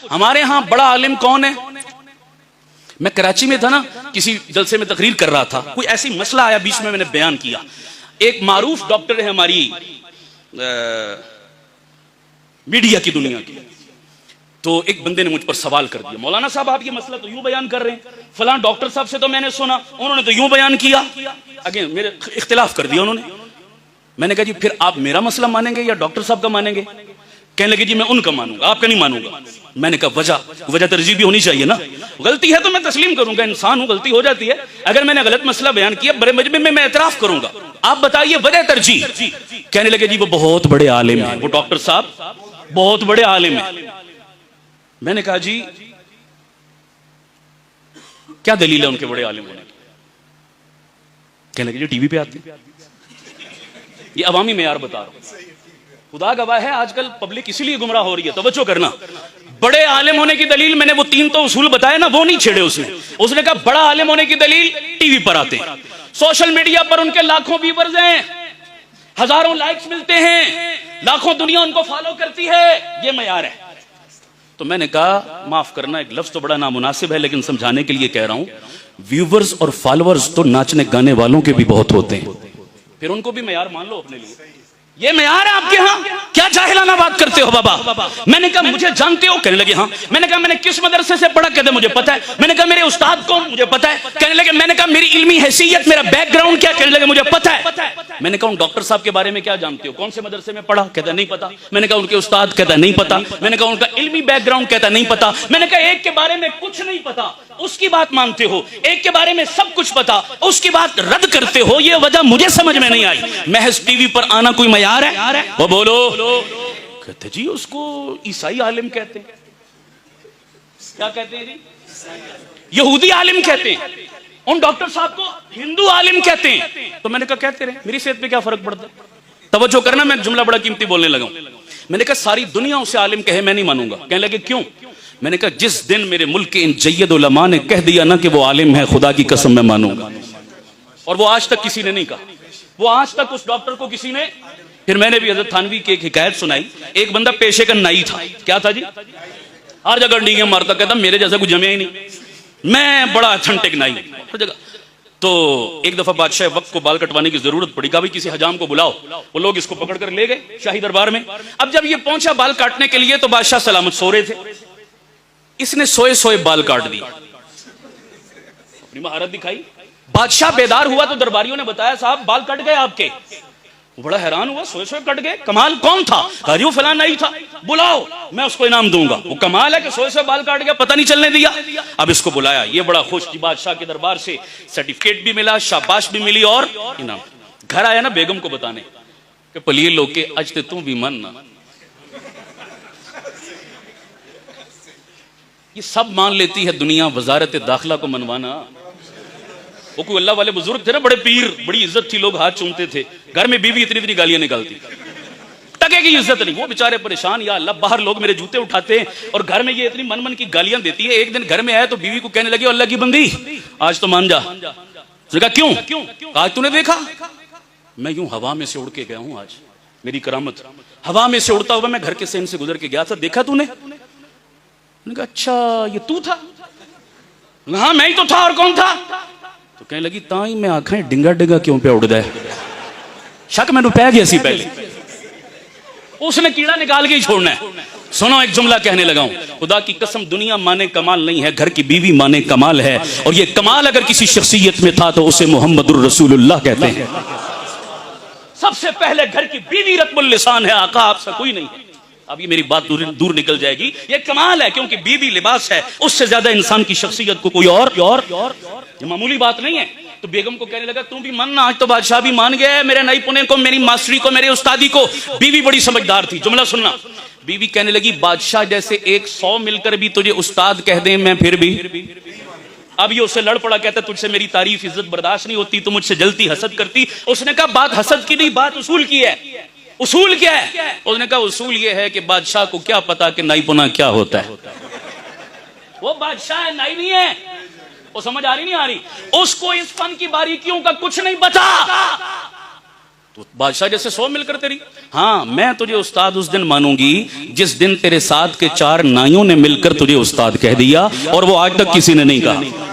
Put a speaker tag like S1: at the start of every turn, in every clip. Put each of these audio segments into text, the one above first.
S1: हमारे यहाँ बड़ा आलिम कौन है? मैं कराची में था ना, किसी जलसे में तकरीर कर रहा था, कोई ऐसी मसला आया, बीच में मैंने बयान किया। एक मारूफ डॉक्टर है हमारी मीडिया की दुनिया की, तो एक बंदे ने मुझ पर सवाल कर दिया, मौलाना साहब आप ये मसला तो यूं बयान कर रहे हैं, फलां डॉक्टर साहब से तो मैंने सुना, उन्होंने तो यूं बयान किया, अगेन मेरे इख्तिलाफ कर दिया उन्होंने। मैंने कहा जी फिर आप मेरा मसला मानेंगे या डॉक्टर साहब का मानेंगे? कहने लगे जी मैं उनका मानूंगा, आपका नहीं मानूंगा। मैंने कहा वजह तरजीह भी होनी चाहिए ना, गलती है तो मैं तस्लीम करूंगा, इंसान हूं, गलती हो जाती है। अगर मैंने गलत मसला बयान किया बड़े मजमे में मैं एतराफ करूंगा, आप बताइए वजह तरजीह। कहने लगे जी वो बहुत बड़े आलिम हैं, वो डॉक्टर साहब बहुत बड़े आलिम हैं। मैंने कहा जी क्या दलील है उनके बड़े आलिम होने की? कहने लगे जी टीवी पे आते हैं, ये अवामी मेयार बता रहा हूं, खुदा गवाह है आजकल पब्लिक इसीलिए गुमराह हो रही है, तवज्जो करना। बड़े आलिम होने की दलील मैंने वो 3 तो उसूल बताए ना, वो नहीं छेड़े उसने कहा बड़ा आलिम होने की दलील टीवी पर आते हैं, सोशल मीडिया पर उनके लाखों व्यूअर्स हैं, हजारों लाइक्स मिलते हैं, लाखों दुनिया उनको फॉलो करती है, ये मयार है। तो मैंने कहा माफ करना, एक लफ्ज तो बड़ा नामुनासिब है लेकिन समझाने के लिए कह रहा हूं, व्यूअर्स और फॉलोअर्स तो नाचने गाने वालों के भी बहुत होते हैं, फिर उनको भी मयार मान लो अपने लिए। ये मयार है आपके यहाँ? क्या जाहिलाना बात करते हो बाबा? मैंने कहा मुझे जानते हो? कहने लगे हाँ। मैंने कहा मैंने किस मदरसे से पढ़ा? कहते मुझे पता है। मैंने कहा मेरे उस्ताद कौन? मुझे पता है। कहने लगे मैंने कहा मेरी इल्मी हैसियत, मेरा बैकग्राउंड क्या? कहने लगे मुझे पता है। मैंने कहा उन डॉक्टर साहब के बारे में क्या जानते हो? कौन से मदरसे में पढ़ा? कहता नहीं पता। मैंने कहा उनके उस्ताद? कहता नहीं पता। मैंने कहा उनका इल्मी बैकग्राउंड? कहता नहीं पता। मैंने कहा एक के बारे में कुछ नहीं पता उसकी बात मानते हो, एक के बारे में सब कुछ पता उसकी बात रद्द करते हो, ये वजह मुझे समझ में नहीं आई। महज टीवी पर आना कोई मयार है? वो बोलो। कहते जी उसको ईसाई आलिम कहते हैं। क्या कहते हैं जी? यहूदी आलिम कहते हैं। उन डॉक्टर साहब को हिंदू आलिम कहते हैं। तो मैंने कहा कहते रहे, मेरी सेहत पे क्या फर्क पड़ता है? तवज्जो करना, मैं जुमला बड़ा कीमती बोलने लगा हूं। मैंने कहा सारी दुनिया उसे आलिम कहे मैं नहीं मानूंगा। कहने लगे क्यों? मैंने कहा जिस दिन मेरे मुल्क के इन जय्यद उलमा ने कह दिया ना कि वो आलिम है, खुदा की कसम मैं मानूंगा। और वो आज तक किसी ने नहीं कहा, वो आज तक उस डॉक्टर को किसी ने। फिर मैंने भी हजरत थानवी की एक हिकायत सुनाई। एक बंदा पेशे का नाई था। क्या था जी? हर जगह डींगे मारता, कहता मेरे जैसा कुछ जमे ही नहीं, मैं बड़ा अथेंटिक नाई हर जगह। तो एक दफा बादशाह वक्त को बाल कटवाने की जरूरत पड़ी, कहा भाई किसी हजाम को बुलाओ। वो लोग इसको पकड़ कर ले गए शाही दरबार में। अब जब ये पहुंचा बाल काटने के लिए तो बादशाह सलामत सो रहे थे, इसने सोए सोए बाल काट दिए, अपनी महारत दिखाई। बादशाह बेदार हुआ तो दरबारियों ने बताया साहब बाल कट गए आपके। वो बड़ा हैरान हुआ, सोए सोए कट गए, कमाल कौन था? कहा जी वो फलां नहीं था, बुलाओ मैं उसको इनाम दूंगा। वो कमाल है कि सोए सोए बाल काट गया, पता नहीं चलने दिया। अब इसको बुलाया, ये बड़ा खुश कि बादशाह के दरबार से सर्टिफिकेट भी मिला, शाबाश भी मिली और इनाम। घर आया ना बेगम को बताने कि पलिए लोग के अजते तू भी मन ना। ये सब मान लेती है दुनिया, वजारत दाखिला को मनवाना। वो कोई अल्लाह वाले बुजुर्ग थे ना, बड़े पीर, बड़ी इज्जत थी, लोग हाथ चूमते थे। घर में बीवी इतनी इतनी गालियां निकालती, टके की इज्जत नहीं। वो बेचारे परेशान, या अल्लाह बाहर लोग मेरे जूते उठाते हैं और घर में ये इतनी मन मन की गालियां देती है। एक दिन घर में आया तो बीवी को कहने लगी अल्लाह की बंदी आज तो मान जा। उसने कहा क्यों? आज तूने देखा मैं यूं हवा में से उड़ के गया हूं, आज मेरी करामत। हवा में से उड़ता हुआ मैं घर के सेन से गुजर के गया था, देखा तूने? मैंने कहा अच्छा ये तू था? हाँ मैं ही तो था, और कौन था? तो कहने लगी ताई मैं आंखें डिंगा डिंगा क्यों पे उड़ जाए, शक मैंने पै गया सी पहले। उसने कीड़ा निकाल के ही छोड़ना है। सुनो एक जुमला कहने लगा हूं, खुदा की कसम दुनिया माने कमाल नहीं है, घर की बीवी माने कमाल है। और ये कमाल अगर किसी शख्सियत में था तो उसे मोहम्मदुर रसूलुल्लाह कहते हैं। सबसे पहले घर की बीवी रत्बुल लिसान है, आका आपसे कोई नहीं है। अब ये मेरी बात दूर निकल जाएगी। ये कमाल है क्योंकि बीवी लिबास है, उससे ज्यादा इंसान की शख्सियत को कोई और ये मामूली बात नहीं है। तो बेगम को कहने लगा तू भी मान ना, आज तो बादशाह भी मान गया है, मेरे नई पुणे को, मेरी मास्टरी को, मेरे उस्तादी को। बीवी बड़ी समझदार थी, जुमला सुनना। बीवी कहने लगी बादशाह जैसे 100 मिलकर भी तुझे उस्ताद कह दें मैं फिर भी। अब ये उससे लड़ पड़ा, कहता तुझसे मेरी तारीफ इज्जत बर्दाश्त नहीं होती, तू मुझसे जलती हसद करती। उसने कहा बात हसद की नहीं, बात उसूल की है। उसूल क्या है? उसने कहा उसूल ये है कि बादशाह को क्या पता कि नाईपुना क्या होता है। वो बादशाह है, नाई नहीं है। वो समझ आ रही नहीं आ रही? उसको इस फन की बारीकियों का कुछ नहीं पता। तो बादशाह जैसे 100 मिलकर तेरी, हाँ मैं तुझे उस्ताद उस दिन मानूंगी जिस दिन तेरे साथ के 4 नाइयों ने मिलकर तुझे उस्ताद कह दिया, और वो आज तक किसी ने नहीं कहा।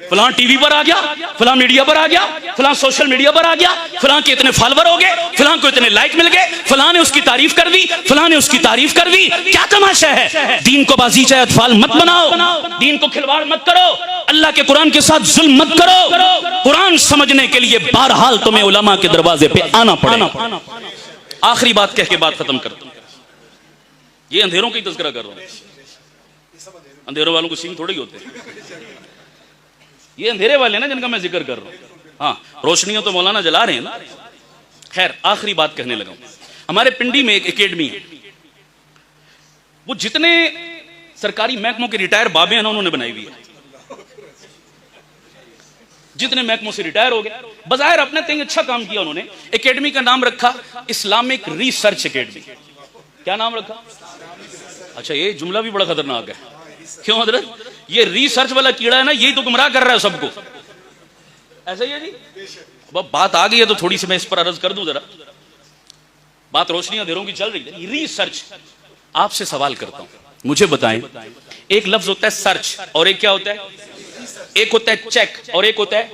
S1: फलां टीवी पर आ गया, फलां मीडिया पर आ गया, फलां सोशल मीडिया पर आ गया, फलां के इतने फॉलोवर हो गए, फलां को इतने लाइक मिल गए, फलां ने उसकी तारीफ कर दी, फलां ने उसकी तारीफ कर दी। क्या तमाशा है? दीन को बाजीचा अतफाल मत बनाओ, दीन को खिलवाड़ मत करो, अल्लाह के कुरान के साथ जुल्म मत करो। कुरान समझने के लिए बहरहाल तुम्हें उलमा के दरवाजे पे आना पड़ेगा। आखिरी बात कह के बात खत्म करता हूं। ये अंधेरों की तज़किरा कर रहा हूं, अंधेरों वालों को सींग थोड़े ही होते हैं, ये अंधेरे वाले ना जिनका मैं जिक्र कर रहा हूं। हाँ, रोशनियां तो मौलाना जला रहे हैं ना। खैर, आखिरी बात कहने लगा हूं। हमारे पिंडी में एक एकेडमी है, वो जितने सरकारी महकमों के रिटायर बाबे हैं ना उन्होंने बनाई हुई है। जितने महकमों से रिटायर हो गए, बजायर अपने तंग अच्छा काम किया उन्होंने। एकेडमी का नाम रखा इस्लामिक रिसर्च एकेडमी। क्या नाम रखा? अच्छा, ये जुमला भी बड़ा खतरनाक है। क्यों हजरत? ये रिसर्च वाला कीड़ा है ना, यही तो गुमराह कर रहा है सबको। ऐसा ही है जी। अब बात आ गई है तो थोड़ी सी मैं इस पर अर्ज कर दूं जरा। बात रोशनी अंधेरों की चल रही है। रिसर्च, आपसे सवाल करता हूं, मुझे बताएं, एक लफ्ज होता है सर्च और एक क्या होता है? एक होता है चेक और एक होता है।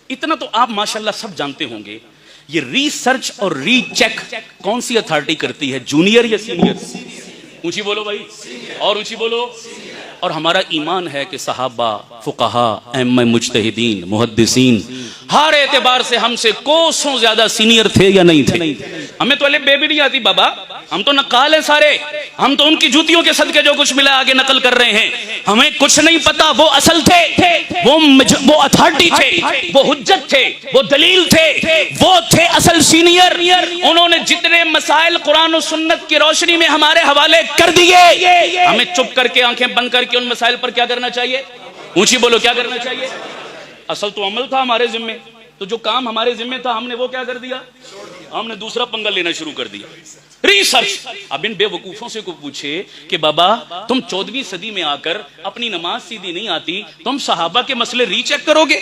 S1: इतना तो आप माशाल्लाह सब जानते होंगे। ये रिसर्च और रीचेक कौन सी अथॉरिटी करती है, जूनियर या सीनियर? ऊंची बोलो भाई, और ऊंची बोलो। और हमारा ईमान है कि सहाबा, फुकाहा, अइम्मा मुज्तहिदीन, मुहद्दिसीन हर एतबार से हमसे कोसों ज्यादा सीनियर थे या नहीं थे? हमें तो अलिफ बे भी नहीं आती बाबा, हम तो नकाल है सारे। हम तो उनकी जूतियों के सदके जो कुछ मिला आगे नकल कर रहे हैं। हमें कुछ नहीं पता। वो असल थे, वो अथॉरिटी थे, वो हुज्जत थे, वो दलील थे, वो थे असल सीनियर। उन्होंने जितने मसाइल कुरान और सुन्नत की रोशनी में हमारे हवाले कर दिए, हमें चुप करके आंखें बंद करके उन मसाइल पर क्या करना चाहिए? ऊंची बोलो, क्या करना चाहिए? असल तो अमल था हमारे जिम्मे, तो जो काम हमारे जिम्मे था हमने वो क्या कर दिया? हमने दूसरा पंगा लेना शुरू कर दिया, रिसर्च। अब इन बेवकूफों से को पूछे कि बाबा तुम 14वीं सदी में आकर अपनी नमाज सीधी नहीं आती, तुम सहाबा के मसले रीचेक करोगे,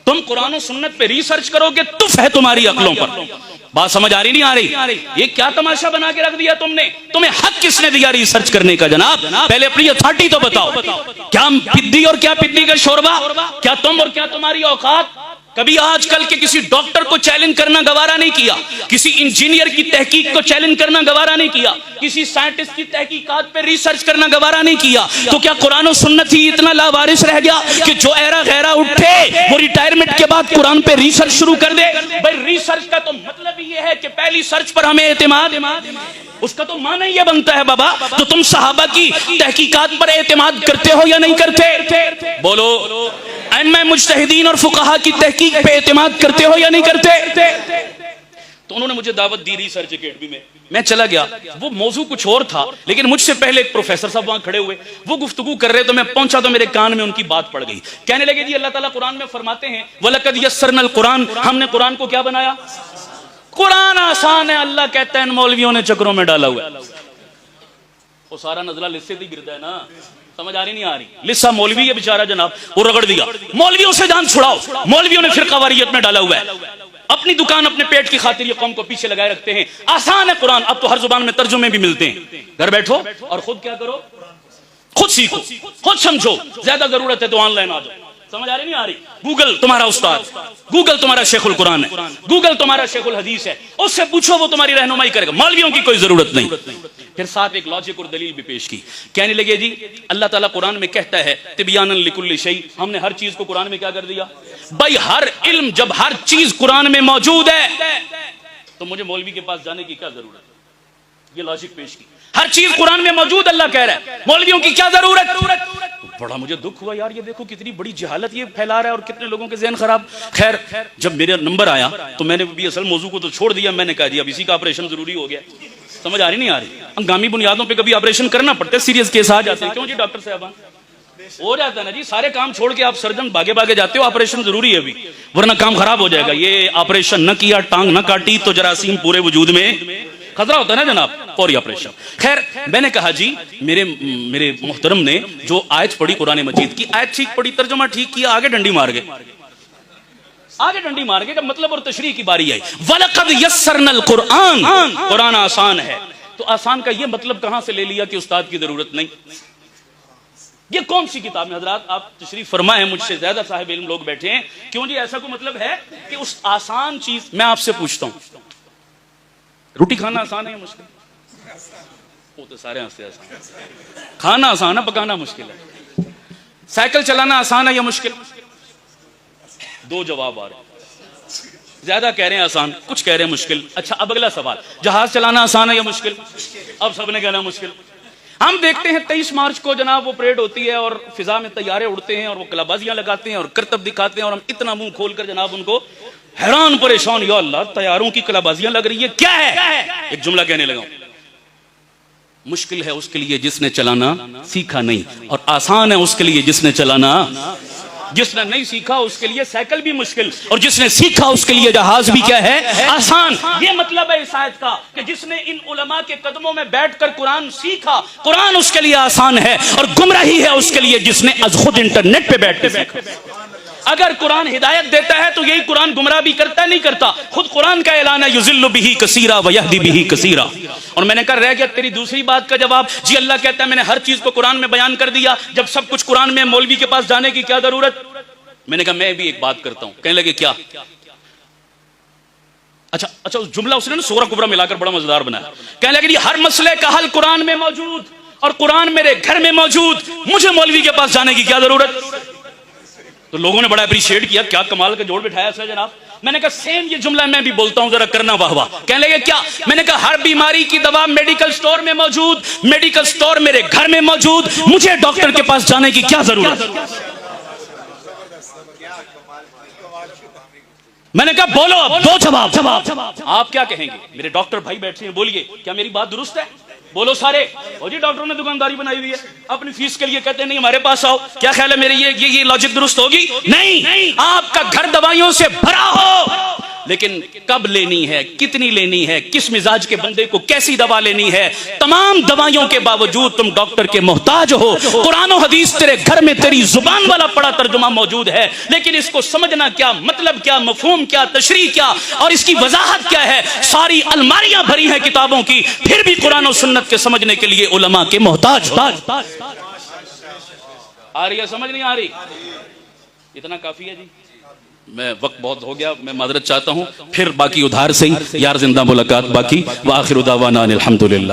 S1: तुम कुरान और सुन्नत पे रिसर्च करोगे, तुफ है तुम्हारी अक्लों पर। बात समझ आ रही नहीं आ रही? ये क्या तमाशा बना के रख दिया तुमने? तुम्हें हक किसने दिया रिसर्च करने का जनाब? पहले अपनी अथॉरिटी तो बताओ। क्या पिद्दी और क्या पिद्दी का शोरबा? क्या तुम और क्या तुम्हारी औकात? कभी आजकल के किसी डॉक्टर को चैलेंज करना गवारा नहीं किया, किसी इंजीनियर की तहकीक को चैलेंज करना गवारा नहीं किया, किसी साइंटिस्ट की तहकीकात पे रिसर्च करना गवारा नहीं किया। तो क्या कुरान और सुन्नत ही इतना लावारिस रह गया कि जो एरा गैरा उठे वो रिटायरमेंट के बाद कुरान पे रिसर्च शुरू कर दे? भाई रिसर्च का तो मतलब ही है कि पहली सर्च पर हमें एतमाद, उसका तो माना ही ये बनता है बाबा। तो तुम सहाबा की तहकीकात पर एतमाद करते हो या नहीं करते? बोलो। अइम्मा मुज्तहिदीन और फुकाहा की तहकीक पे एतमाद करते हो या नहीं करते? तो उन्होंने मुझे दावत दी रिसर्च एकेडमी में, मैं चला गया। वो मौजू कुछ और था, लेकिन मुझसे पहले एक प्रोफेसर साहब वहां खड़े हुए, वो गुफ्तगू कर रहे, तो मैं पहुंचा तो मेरे कान में उनकी बात पड़ गई। कहने लगे जी अल्लाह ताला कुरान में फरमाते हैं वलकद यस्सरनल कुरान, हमने कुरान को क्या बनाया? कुरान आसान है। अल्लाह कहता है इन मौलवियों ने चक्रों में डाला हुआ है। वो सारा नजला लिस्से से गिरता है ना, समझ आ रही नहीं आ रही? लिस्सा मौलवी है बेचारा जनाब, वो रगड़ दिया। मौलवियों से जान छुड़ाओ। मौलवियों ने फिरका वारियत में डाला हुआ है, अपनी दुकान अपने पेट की खातिर ये कौम को पीछे लगाए रखते हैं। आसान है कुरान, अब तो हर जुबान में तर्जुमे भी मिलते हैं। घर बैठो और खुद क्या करो? खुद सीखो, खुद समझो। ज्यादा जरूरत है तो ऑनलाइन आ जाओ। समझ आ रही नहीं आ रही? गूगल तुम्हारा उस्ताद, गूगल तुम्हारा शेखुल कुरान है, गूगल तुम्हारा शेखुल हदीस है, उससे पूछो वो तुम्हारी रहनुमाई करेगा। मौलवियों की कोई जरूरत नहीं। फिर साथ एक लॉजिक और दलील भी पेश की। कहने लगे जी अल्लाह ताला कुरान में कहता है तिबयानन लिकुल्लि शै, हमने हर चीज को कुरान में क्या कर दिया? भाई हर इल्म जब हर चीज कुरान में मौजूद है तो मुझे मौलवी के पास जाने की क्या जरूरत है? ये लॉजिक पेश की। हर चीज कुरान में मौजूद, अल्लाह कह रहा है, मौलवियों की क्या जरूरत? बड़ा मुझे दुख हुआ यार, ये देखो कितनी बड़ी जहालत ये फैला रहा है और कितने लोगों के ज़हन खराब। खैर जब मेरा नंबर आया तो मैंने भी असल मौजू को तो छोड़ दिया। मैंने कहा जी अब इसी का ऑपरेशन जरूरी हो गया। समझ आ रही नहीं आ रही? हंगामी बुनियादों पे कभी ऑपरेशन करना पड़ता है, सीरियस केस आ जाते हैं। क्यों जी डॉक्टर साहब? हो जाता है ना जी, सारे काम छोड़ के आप सर्जन भागे भागे जाते हो। ऑपरेशन जरूरी है अभी, वरना काम खराब हो जाएगा। ये ऑपरेशन न किया, टांग न काटी तो जरासीम पूरे वजूद में खतरा होता है ना जनाब, और ऑपरेशन। खैर मैंने कहा जी मेरे मोहतरम ने जो आयत पढ़ी कुरान मजीद की, आयत ठीक पढ़ी, तर्जुमा ठीक किया, आगे डंडी मार गए। आगे डंडी मार के मतलब और तशरीह की बारी आई। वलक़द यस्सरनल कुरान, कुरान आसान है। तो आसान का ये मतलब कहां से ले लिया कि उस्ताद की जरूरत नहीं? ये कौन सी किताब में? हजरात आप तशरीफ फरमा है, मुझसे ज्यादा साहिब इल्म लोग बैठे हैं, क्यों जी ऐसा कोई मतलब है कि उस आसान चीज? मैं आपसे पूछता हूं, रोटी खाना आसान है या मुश्किल? वो तो सारे हंसते आसान। खाना आसान है, पकाना मुश्किल है। साइकिल चलाना आसान है या मुश्किल? दो जवाब आ रहे हैं। ज्यादा कह रहे हैं आसान, कुछ कह रहे हैं मुश्किल। अच्छा अब अगला सवाल, जहाज चलाना आसान है या मुश्किल? अब सबने कहना मुश्किल। हम देखते हैं 23 मार्च को जनाब वो परेड होती है और फिजा में तैयारे उड़ते हैं और वो कलाबाजियां लगाते हैं और करतब दिखाते हैं और हम इतना मुंह खोलकर जनाब उनको हैरान परेशान, या अल्लाह तैयारों की कलाबाजियां लग रही है, क्या है? एक जुमला कहने लगा, मुश्किल है उसके लिए जिसने चलाना सीखा नहीं, और आसान है उसके लिए जिसने चलाना, जिसने नहीं सीखा उसके लिए साइकिल भी मुश्किल, और जिसने सीखा उसके लिए जहाज भी क्या है? आसान। ये मतलब है इस आयत का कि जिसने इन उलमा के कदमों में बैठकर कुरान सीखा, कुरान उसके लिए आसान है, और गुमराही है उसके लिए जिसने खुद इंटरनेट पे बैठ के सीखा। अगर कुरान हिदायत देता है तो यही कुरान गुमराह भी करता नहीं करता? खुद कुरान का ऐलान है, युज़िल्लु बिही कसीरा व यहदी बिही कसीरा। और मैंने कहा रह गया तेरी दूसरी बात का जवाब। जी अल्लाह कहता है मैंने हर चीज को कुरान में बयान कर दिया, जब सब कुछ कुरान में, मौलवी के पास जाने की क्या जरूरत? मैंने कहा मैं भी एक बात करता हूं। कहने लगे क्या? अच्छा उस जुमला उसने ना सूरा कुबरा मिलाकर बड़ा मजेदार बनाया। कहने लगे हर मसले का हल कुरान में मौजूद, और कुरान मेरे घर में मौजूद, मुझे मौलवी के पास जाने की क्या जरूरत? तो लोगों ने बड़ा अप्रिशिएट किया, क्या कमाल का जोड़ बिठाया सर जनाब। मैंने कहा सेम ये जुमला मैं भी बोलता हूं, जरा करना वाह वाह। कहने लगे क्या? मैंने कहा हर बीमारी की दवा मेडिकल स्टोर में मौजूद, मेडिकल स्टोर मेरे घर में मौजूद, मुझे डॉक्टर के पास जाने की क्या जरूरत? मैंने कहा बोलो अब दो जवाब। आप क्या कहेंगे? मेरे डॉक्टर भाई बैठे हैं, बोलिए क्या मेरी बात दुरुस्त है? बोलो सारे। और जी डॉक्टरों ने दुकानदारी बनाई हुई है, अपनी फीस के लिए कहते हैं नहीं हमारे पास आओ। क्या ख्याल है मेरे ये लॉजिक दुरुस्त होगी? नहीं। आपका घर दवाइयों से भरा हो, लेकिन कब लेनी है, कितनी लेनी है, किस मिजाज के बंदे को कैसी दवा लेनी है, तमाम दवाइयों के बावजूद तुम डॉक्टर के मोहताज हो। कुरान और हदीस तेरे घर में तेरी जुबान वाला पड़ा तर्जुमा मौजूद है, लेकिन इसको समझना क्या, मतलब क्या, मफहूम क्या, तशरीह क्या और इसकी वजाहत क्या है, सारी अलमारियां भरी हैं किताबों की, फिर भी कुरान और सुन्नत के समझने के लिए उलमा के मोहताज। आ रही है समझ? नहीं आ रही? इतना काफी है जी। मैं वक्त बहुत हो गया, मैं माजरत चाहता हूं, फिर बाकी उधार से ही यार जिंदा मुलाकात बाकी। व आखिर दावाना अनिल हम्दुलिल्लाह।